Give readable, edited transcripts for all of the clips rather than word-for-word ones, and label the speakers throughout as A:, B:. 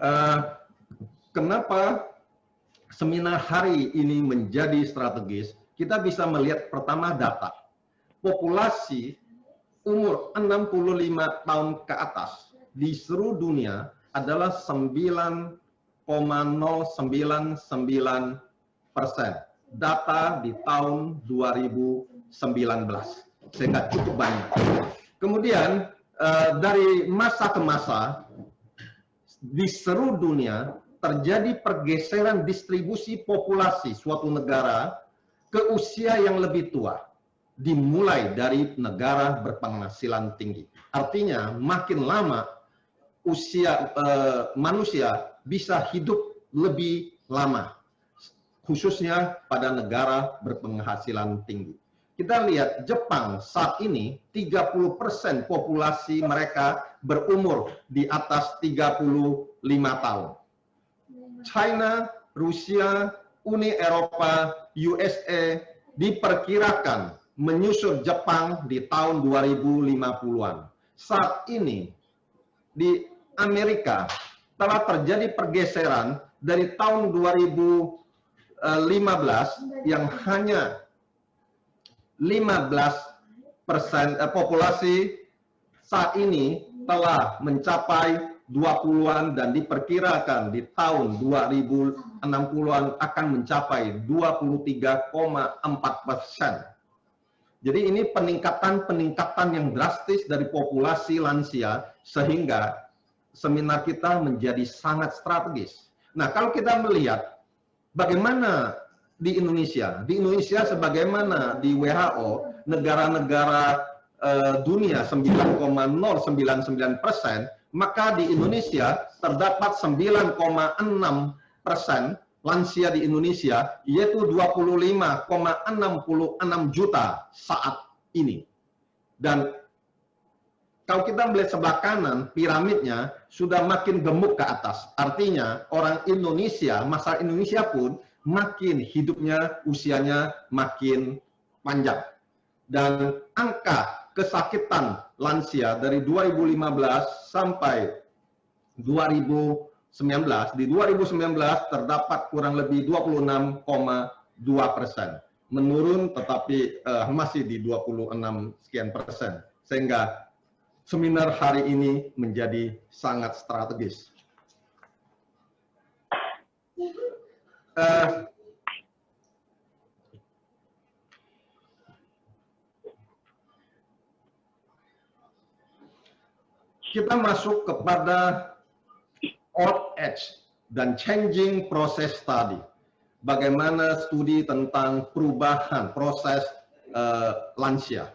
A: Eh, Kenapa seminar hari ini menjadi strategis? Kita bisa melihat pertama data. Populasi umur 65 tahun ke atas di seluruh dunia adalah 9,099%. Data di tahun 2019. Sehingga cukup banyak. Kemudian dari masa ke masa, di seluruh dunia terjadi pergeseran distribusi populasi suatu negara ke usia yang lebih tua, dimulai dari negara berpenghasilan tinggi. Artinya makin lama usia manusia bisa hidup lebih lama, khususnya pada negara berpenghasilan tinggi. Kita lihat Jepang saat ini 30% populasi mereka berumur di atas 35 tahun. China, Rusia, Uni Eropa, USA diperkirakan menyusul Jepang di tahun 2050-an. Saat ini di Amerika telah terjadi pergeseran dari tahun 2015 yang hanya 15% populasi saat ini telah mencapai 20-an dan diperkirakan di tahun 2060-an akan mencapai 23,4%. Jadi ini peningkatan yang drastis dari populasi lansia sehingga seminar kita menjadi sangat strategis. Nah, kalau kita melihat bagaimana di Indonesia sebagaimana di WHO, negara-negara dunia 9,099%, maka di Indonesia terdapat 9,6% lansia di Indonesia, yaitu 25,66 juta saat ini. Dan kalau kita melihat sebelah kanan, piramidnya sudah makin gemuk ke atas. Artinya orang Indonesia, masyarakat Indonesia pun makin hidupnya, usianya makin panjang. Dan angka kesakitan lansia dari 2015 sampai 2019, di 2019 terdapat kurang lebih 26,2%. Menurun tetapi masih di 26 sekian persen. Sehingga seminar hari ini menjadi sangat strategis. Kita masuk kepada old age dan changing process study. Bagaimana studi tentang perubahan proses lansia.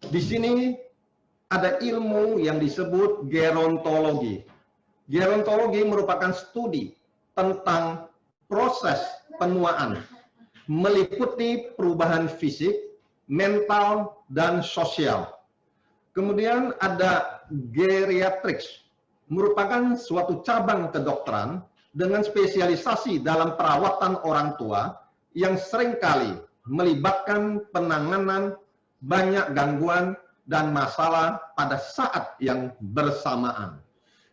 A: Di sini ada ilmu yang disebut gerontologi. Gerontologi merupakan studi tentang proses penuaan, meliputi perubahan fisik, mental, dan sosial. Kemudian ada geriatrics, merupakan suatu cabang kedokteran dengan spesialisasi dalam perawatan orang tua yang seringkali melibatkan penanganan banyak gangguan dan masalah pada saat yang bersamaan.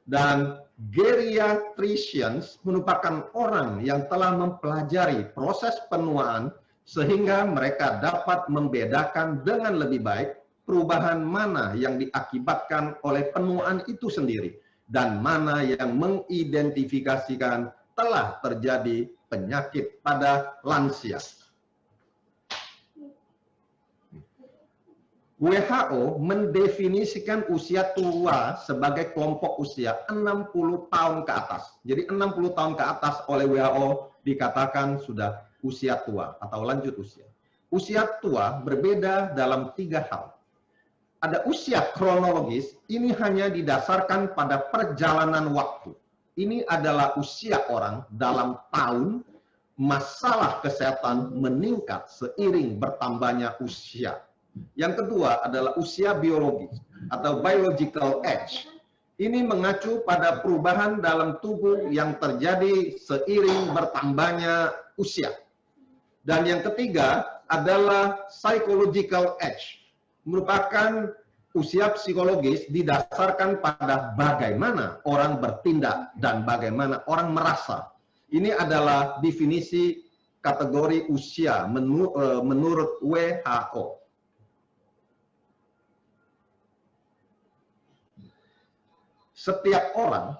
A: Dan geriatricians merupakan orang yang telah mempelajari proses penuaan sehingga mereka dapat membedakan dengan lebih baik perubahan mana yang diakibatkan oleh penuaan itu sendiri dan mana yang mengidentifikasikan telah terjadi penyakit pada lansia. WHO mendefinisikan usia tua sebagai kelompok usia 60 tahun ke atas. Jadi 60 tahun ke atas oleh WHO dikatakan sudah usia tua atau lanjut usia. Usia tua berbeda dalam 3 hal. Ada usia kronologis, ini hanya didasarkan pada perjalanan waktu. Ini adalah usia orang dalam tahun, masalah kesehatan meningkat seiring bertambahnya usia. Yang kedua adalah usia biologis atau biological age. Ini mengacu pada perubahan dalam tubuh yang terjadi seiring bertambahnya usia. Dan yang ketiga adalah psychological age, merupakan usia psikologis didasarkan pada bagaimana orang bertindak dan bagaimana orang merasa. Ini adalah definisi kategori usia menurut WHO. Setiap orang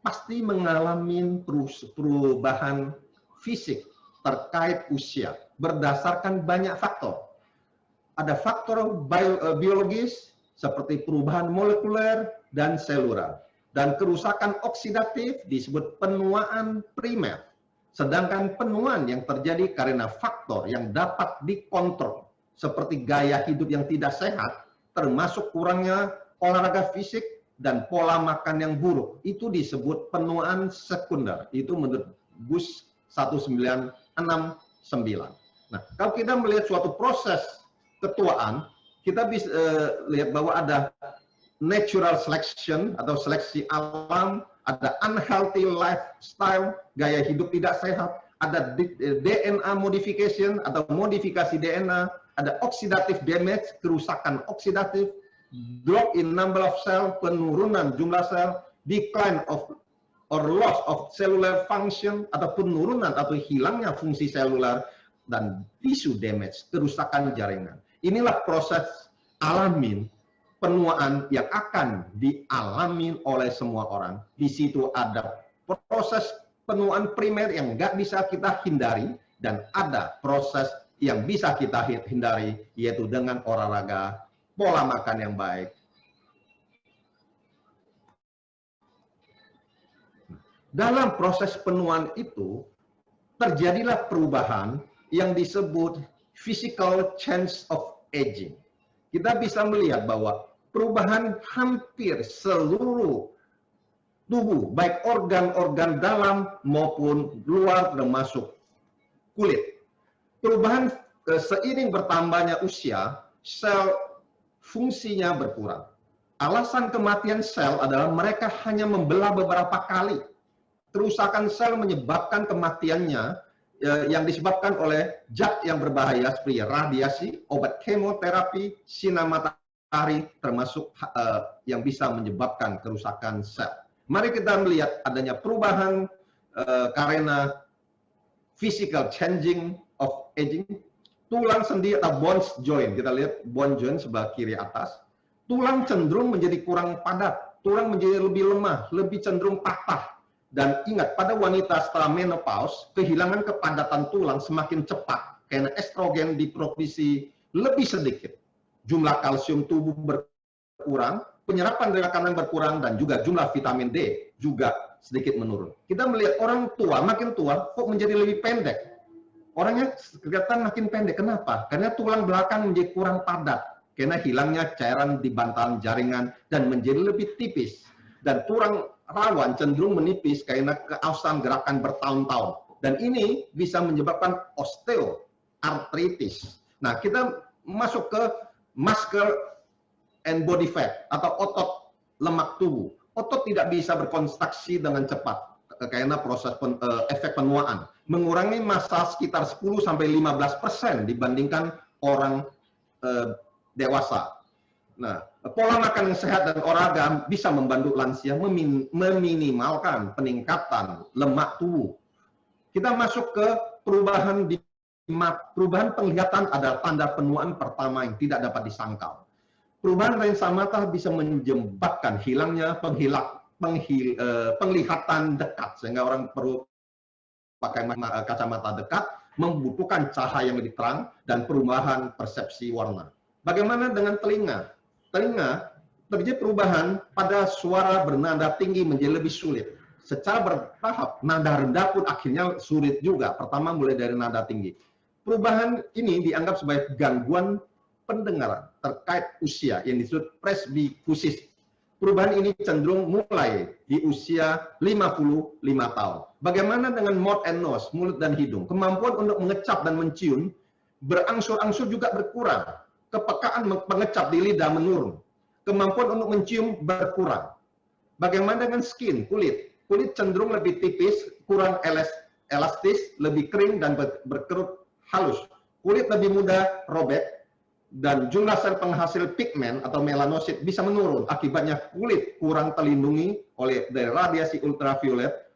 A: pasti mengalami perubahan fisik terkait usia berdasarkan banyak faktor. Ada faktor biologis seperti perubahan molekuler dan seluler. Dan kerusakan oksidatif disebut penuaan primer. Sedangkan penuaan yang terjadi karena faktor yang dapat dikontrol, seperti gaya hidup yang tidak sehat, termasuk kurangnya olahraga fisik dan pola makan yang buruk, itu disebut penuaan sekunder. Itu menurut Bush 1969. Nah, kalau kita melihat suatu proses ketuaan, kita bisa lihat bahwa ada natural selection atau seleksi alam, ada unhealthy lifestyle, gaya hidup tidak sehat, ada DNA modification atau modifikasi DNA, ada oxidative damage, kerusakan oksidatif, drop in number of cell, penurunan jumlah sel, decline of or loss of cellular function, atau penurunan atau hilangnya fungsi seluler, dan tissue damage, kerusakan jaringan. Inilah proses alami penuaan yang akan dialami oleh semua orang. Di situ ada proses penuaan primer yang nggak bisa kita hindari, dan ada proses yang bisa kita hindari, yaitu dengan olahraga, pola makan yang baik. Dalam proses penuaan itu, terjadilah perubahan yang disebut physical change of aging. Kita bisa melihat bahwa perubahan hampir seluruh tubuh, baik organ-organ dalam maupun luar termasuk kulit. Perubahan seiring bertambahnya usia, sel fungsinya berkurang. Alasan kematian sel adalah mereka hanya membelah beberapa kali. Kerusakan sel menyebabkan kematiannya yang disebabkan oleh zat yang berbahaya seperti radiasi, obat kemoterapi, sinar matahari, termasuk yang bisa menyebabkan kerusakan sel. Mari kita melihat adanya perubahan karena physical changing of aging. Tulang sendi atau bones joint, kita lihat bone joint sebelah kiri atas. Tulang cenderung menjadi kurang padat, tulang menjadi lebih lemah, lebih cenderung patah. Dan ingat, pada wanita setelah menopause, kehilangan kepadatan tulang semakin cepat karena estrogen diproduksi lebih sedikit. Jumlah kalsium tubuh berkurang, penyerapan darah kanan berkurang, dan juga jumlah vitamin D juga sedikit menurun. Kita melihat orang tua, makin tua, kok menjadi lebih pendek. Orangnya kelihatan makin pendek. Kenapa? Karena tulang belakang menjadi kurang padat. Karena hilangnya cairan di bantalan jaringan dan menjadi lebih tipis. Dan tulang rawan cenderung menipis karena keausan gerakan bertahun-tahun. Dan ini bisa menyebabkan osteoartritis. Nah, kita masuk ke muscle and body fat atau otot lemak tubuh. Otot tidak bisa berkonstruksi dengan cepat karena proses efek penuaan. Mengurangi massa sekitar 10-15% dibandingkan orang dewasa. Nah, pola makan yang sehat dan olahraga bisa membantu lansia meminimalkan peningkatan lemak tubuh. Kita masuk ke perubahan penglihatan adalah tanda penuaan pertama yang tidak dapat disangkal. Perubahan lensa mata bisa menyebabkan hilangnya penglihatan dekat, sehingga orang perlu pakai kacamata dekat, membutuhkan cahaya yang lebih terang, dan perubahan persepsi warna. Bagaimana dengan telinga? Telinga terjadi perubahan pada suara bernada tinggi menjadi lebih sulit. Secara bertahap, nada rendah pun akhirnya sulit juga. Pertama mulai dari nada tinggi. Perubahan ini dianggap sebagai gangguan pendengaran terkait usia yang disebut presbikusis. Perubahan ini cenderung mulai di usia 55 tahun. Bagaimana dengan mouth and nose, mulut dan hidung? Kemampuan untuk mengecap dan mencium berangsur-angsur juga berkurang. Kepekaan mengecap di lidah menurun. Kemampuan untuk mencium berkurang. Bagaimana dengan skin, kulit? Kulit cenderung lebih tipis, kurang elastis, lebih kering dan berkerut halus. Kulit lebih mudah robek, Dan jumlah sel penghasil pigmen atau melanosit bisa menurun. Akibatnya kulit kurang terlindungi dari radiasi ultraviolet,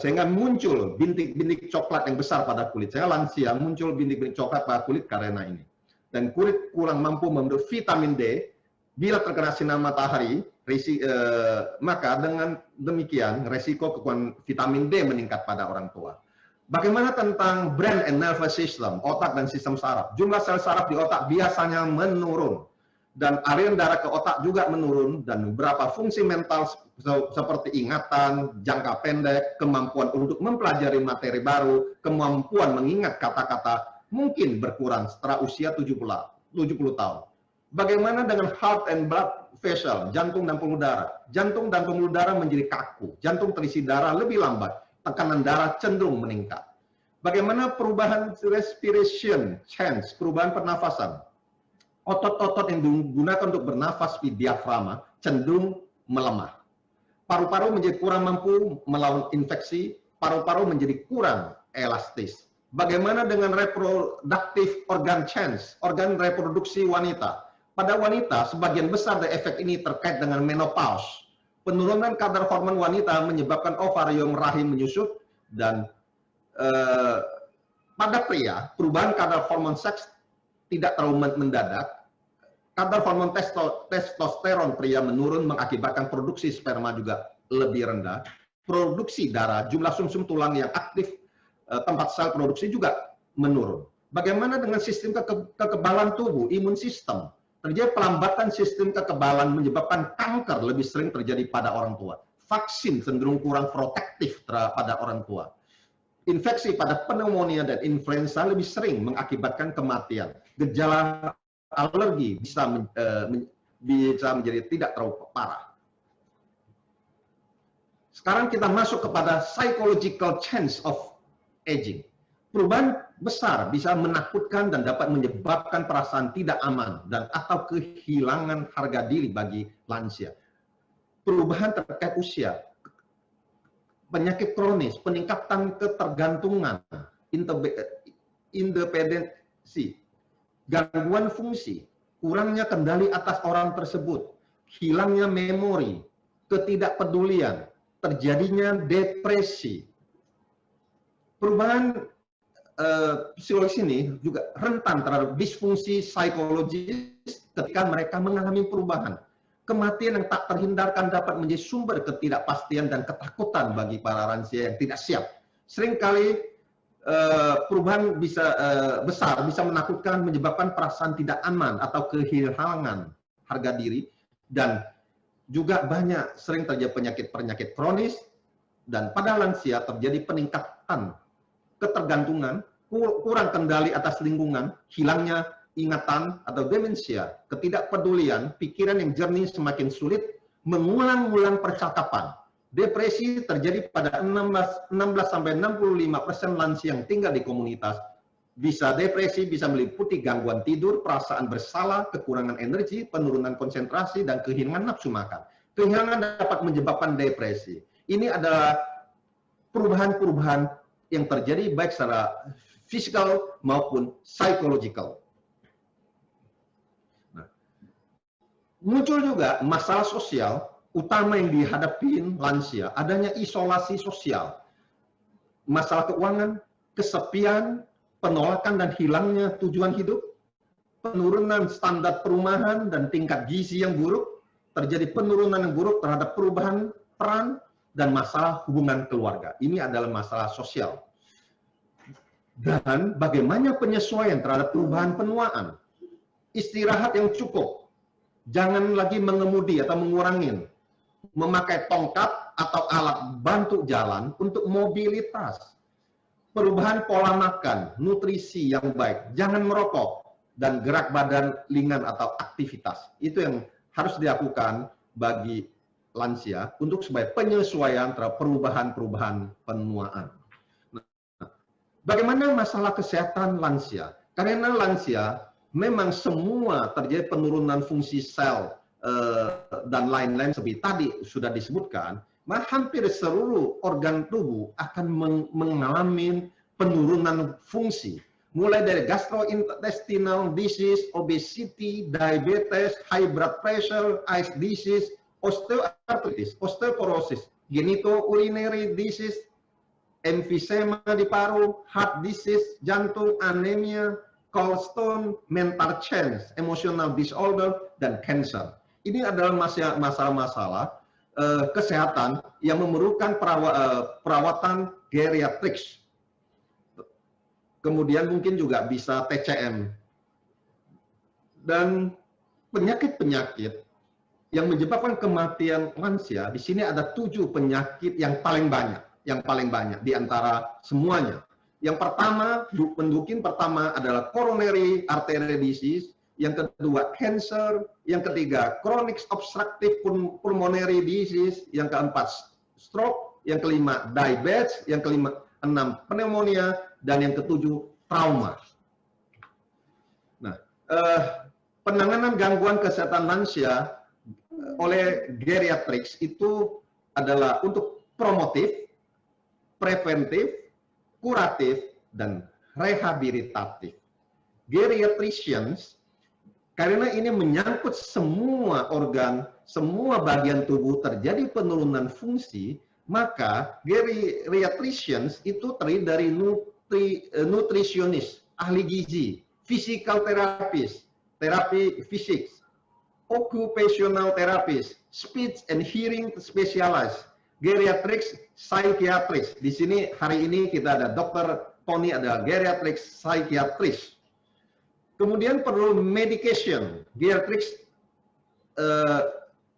A: sehingga muncul bintik-bintik coklat yang besar pada kulit. Sehingga lansia muncul bintik-bintik coklat pada kulit karena ini. Dan kulit kurang mampu membentuk vitamin D bila terkena sinar matahari, maka dengan demikian resiko kekurangan vitamin D meningkat pada orang tua. Bagaimana tentang brain and nervous system, otak dan sistem saraf? Jumlah sel saraf di otak biasanya menurun, dan aliran darah ke otak juga menurun, dan beberapa fungsi mental seperti ingatan, jangka pendek, kemampuan untuk mempelajari materi baru, kemampuan mengingat kata-kata mungkin berkurang setelah usia 70 tahun. Bagaimana dengan heart and blood vessel, jantung dan pembuluh darah? Jantung dan pembuluh darah menjadi kaku, jantung terisi darah lebih lambat, tekanan darah cenderung meningkat. Bagaimana perubahan respiration change, perubahan pernafasan? Otot-otot yang digunakan untuk bernafas di diafragma cenderung melemah. Paru-paru menjadi kurang mampu melawan infeksi, paru-paru menjadi kurang elastis. Bagaimana dengan reproductive organ change, organ reproduksi wanita? Pada wanita, sebagian besar dari efek ini terkait dengan menopause. Penurunan kadar hormon wanita menyebabkan ovarium rahim menyusut, dan pada pria, perubahan kadar hormon seks tidak terlalu mendadak. Kadar hormon testosteron pria menurun mengakibatkan produksi sperma juga lebih rendah. Produksi darah, jumlah sumsum tulang yang aktif, tempat sel produksi juga menurun. Bagaimana dengan sistem kekebalan tubuh, imun sistem? Terjadi pelambatan sistem kekebalan menyebabkan kanker lebih sering terjadi pada orang tua. Vaksin cenderung kurang protektif pada orang tua. Infeksi pada pneumonia dan influenza lebih sering mengakibatkan kematian. Gejala alergi bisa menjadi tidak terlalu parah. Sekarang kita masuk kepada psychological change of aging. Perubahan besar bisa menakutkan dan dapat menyebabkan perasaan tidak aman dan atau kehilangan harga diri bagi lansia. Perubahan terkait usia, penyakit kronis, peningkatan ketergantungan, independensi, gangguan fungsi, kurangnya kendali atas orang tersebut, hilangnya memori, ketidakpedulian, terjadinya depresi. Perubahan psikologis ini juga rentan terhadap disfungsi psikologis ketika mereka mengalami perubahan. Kematian yang tak terhindarkan dapat menjadi sumber ketidakpastian dan ketakutan bagi para lansia yang tidak siap. Seringkali perubahan besar bisa menakutkan, menyebabkan perasaan tidak aman atau kehilangan harga diri, dan juga sering terjadi penyakit kronis, dan pada lansia terjadi peningkatan ketergantungan, kurang kendali atas lingkungan, hilangnya ingatan atau demensia, ketidakpedulian, pikiran yang jernih semakin sulit, mengulang-ulang percakapan. Depresi terjadi pada 16-65% lansia yang tinggal di komunitas. Depresi bisa meliputi gangguan tidur, perasaan bersalah, kekurangan energi, penurunan konsentrasi, dan kehilangan nafsu makan. Kehilangan dapat menyebabkan depresi. Ini adalah perubahan-perubahan yang terjadi baik secara fisikal maupun psychological. Nah, muncul juga masalah sosial utama yang dihadapi lansia, adanya isolasi sosial, masalah keuangan, kesepian, penolakan dan hilangnya tujuan hidup, penurunan standar perumahan dan tingkat gizi yang buruk, terjadi penurunan yang buruk terhadap perubahan peran, dan masalah hubungan keluarga. Ini adalah masalah sosial. Dan bagaimana penyesuaian terhadap perubahan penuaan. Istirahat yang cukup. Jangan lagi mengemudi atau mengurangi. Memakai tongkat atau alat bantu jalan untuk mobilitas. Perubahan pola makan, nutrisi yang baik. Jangan merokok. Dan gerak badan ringan atau aktivitas. Itu yang harus dilakukan bagi lansia untuk sebagai penyesuaian terhadap perubahan-perubahan penuaan. Nah, bagaimana masalah kesehatan lansia? Karena lansia memang semua terjadi penurunan fungsi sel dan lain-lain seperti tadi sudah disebutkan, maka hampir seluruh organ tubuh akan mengalami penurunan fungsi, mulai dari gastrointestinal disease, obesity, diabetes, high blood pressure, eyes disease, osteoarthritis, osteoporosis, genitourinary disease, emphysema di paru, heart disease, jantung, anemia, gallstone, mental change, emotional disorder, dan cancer. Ini adalah masalah-masalah kesehatan yang memerlukan perawatan geriatriks. Kemudian mungkin juga bisa TCM. Dan penyakit-penyakit yang menyebabkan kematian lansia, di sini ada 7 penyakit yang paling banyak di antara semuanya. Yang pertama, pendukin pertama adalah coronary artery disease, yang kedua cancer, yang ketiga chronic obstructive pulmonary disease, yang keempat stroke, yang kelima diabetes, yang keenam pneumonia, dan yang ketujuh trauma. Nah, penanganan gangguan kesehatan lansia oleh geriatriks itu adalah untuk promotif, preventif, kuratif, dan rehabilitatif. Geriatricians, karena ini menyangkut semua organ, semua bagian tubuh terjadi penurunan fungsi, maka geriatricians itu terdiri dari nutrisionis, ahli gizi, physical therapist, terapi fisik, occupational therapist, speech and hearing specialist, geriatrics, psychiatrist. Di sini hari ini kita ada Dr. Tony, ada geriatrics, psychiatrist. Kemudian perlu medication. Geriatrics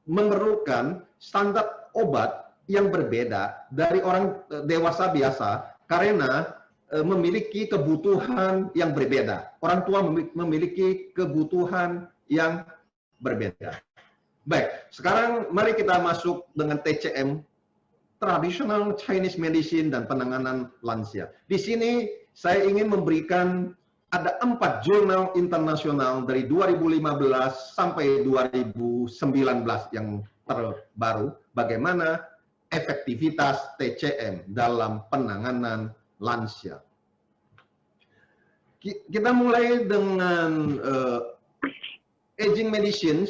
A: memerlukan standar obat yang berbeda dari orang dewasa biasa karena memiliki kebutuhan yang berbeda. Orang tua memiliki kebutuhan yang berbeda. Baik, sekarang mari kita masuk dengan TCM, Traditional Chinese Medicine dan penanganan lansia. Di sini saya ingin memberikan ada 4 jurnal internasional dari 2015 sampai 2019 yang terbaru bagaimana efektivitas TCM dalam penanganan lansia. Kita mulai dengan Aging Medicine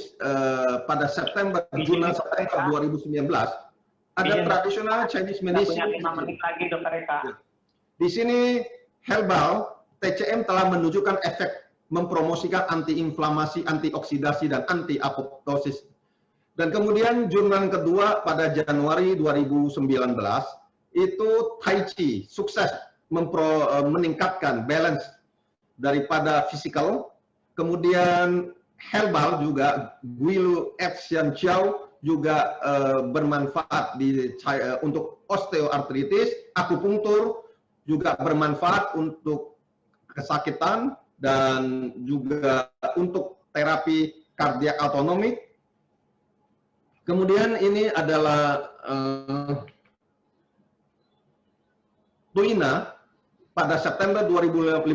A: pada jurnal September 2019. Ada Traditional Chinese Medicine. Di sini herbal TCM telah menunjukkan efek mempromosikan antiinflamasi, antioksidasi, dan anti-apoptosis. Dan kemudian jurnal kedua pada Januari 2019 itu Tai Chi, sukses meningkatkan balance daripada physical. Kemudian herbal juga Guilu Xian Jiao juga bermanfaat untuk osteoartritis, akupunktur juga bermanfaat untuk kesakitan dan juga untuk terapi kardiak autonomik. Kemudian ini adalah Tuina pada September 2015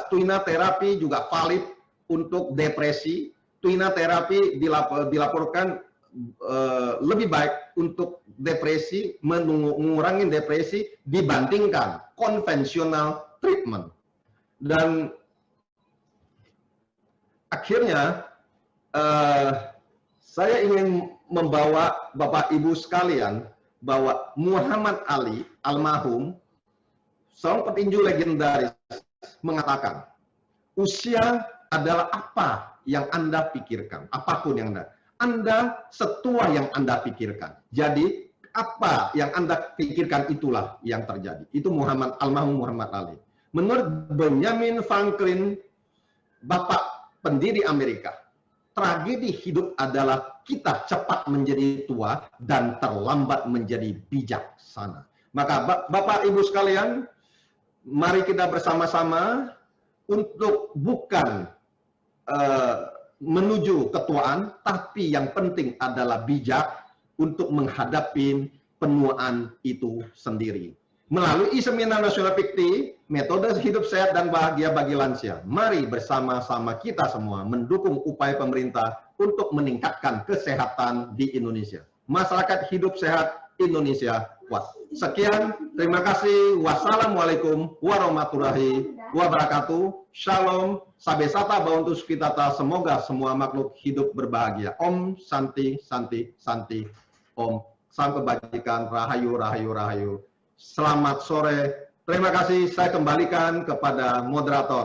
A: Tuina terapi juga valid untuk depresi. Tuina terapi dilaporkan lebih baik untuk depresi, mengurangi depresi dibandingkan konvensional treatment. Dan akhirnya saya ingin membawa Bapak Ibu sekalian bahwa Muhammad Ali almarhum, seorang petinju legendaris, mengatakan usia adalah apa yang Anda pikirkan, apapun yang Anda setua yang Anda pikirkan. Jadi apa yang Anda pikirkan itulah yang terjadi. Itu almarhum Muhammad Ali. Menurut Benjamin Franklin, bapak pendiri Amerika, tragedi hidup adalah kita cepat menjadi tua dan terlambat menjadi bijaksana. Maka Bapak Ibu sekalian, mari kita bersama-sama untuk bukan menuju ketuaan, tapi yang penting adalah bijak untuk menghadapi penuaan itu sendiri. Melalui Seminar Nasional PIKTI, Metode Hidup Sehat dan Bahagia bagi Lansia, mari bersama-sama kita semua mendukung upaya pemerintah untuk meningkatkan kesehatan di Indonesia. masyarakat hidup sehat, Indonesia kuat. Sekian, terima kasih. Wassalamualaikum warahmatullahi wabarakatuh. Shalom, sabe sata bauntu svitata. Semoga semua makhluk hidup berbahagia. Om Santi, Santi, Santi. Om. Sang kebajikan, rahayu, rahayu, rahayu. Selamat sore. Terima kasih. Saya kembalikan kepada moderator.